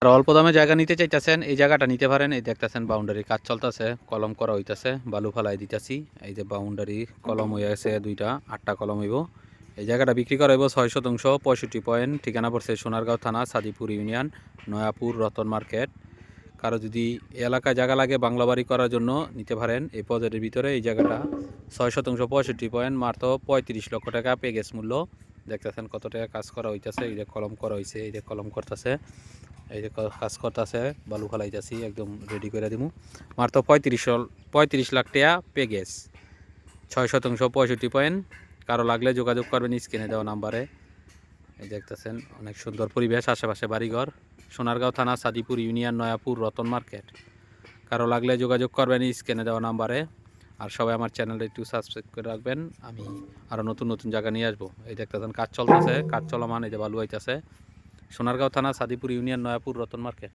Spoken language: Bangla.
আর অল্প দামে জায়গা নিতে চাইতেছেন এই জায়গাটা নিতে পারেন। এই দেখতেছেন বাউন্ডারি কাজ চলতেছে, কলম করা হইতেছে, বালু ফালাই দিতেছি। এই যে বাউন্ডারি কলম হয়ে গেছে দুইটা, 8টা কলম হইব। এই জায়গাটা বিক্রি করা হইব 6 শতাংশ, 65 পয়েন্ট। ঠিকানা পড়ছে সোনারগাঁও থানা, সাদিপুর ইউনিয়ন, নয়াপুর রতন মার্কেট। কারো যদি এলাকায় জায়গা লাগে বাংলা বাড়ি করার জন্য নিতে পারেন। এই বাজারের ভিতরে এই জায়গাটা 6 শতাংশ, 65 পয়েন্ট, মাত্র 35 লক্ষ টাকা পেগেস মূল্য। দেখতেছেন কত টাকা কাজ করা হইতেছে। এই যে কলম করা হয়েছে, এই যে কলম করতেছে, এই যে কাজ করতেছে, বালু ফালাইতেছি, একদম রেডি করে দিব। মাত্র 35 লাখ টাকা পেগেস, 6 শতাংশ, 65 পয়েন্ট। কারো লাগলে যোগাযোগ করবেন স্ক্রিনে দেওয়া নাম্বারে। এই দেখতেছেন অনেক সুন্দর পরিবেশ, আশেপাশে বাড়িঘর। সোনারগাঁও থানা, সাদিপুর ইউনিয়ন, নয়াপুর রতন মার্কেট। কারো লাগলে যোগাযোগ করবেন স্ক্রিনে দেওয়া নাম্বারে। আর সবাই আমার চ্যানেলটা একটু সাবস্ক্রাইব করে রাখবেন, আমি আরও নতুন নতুন জায়গা নিয়ে আসবো। এই দেখতেছেন কাজ চলতেছে, কাজ চলমান। এই যে বালু আইতেছে। সোনারগাঁও থানা, সাদিপুর ইউনিয়ন, নয়াপুর রতন মার্কেট।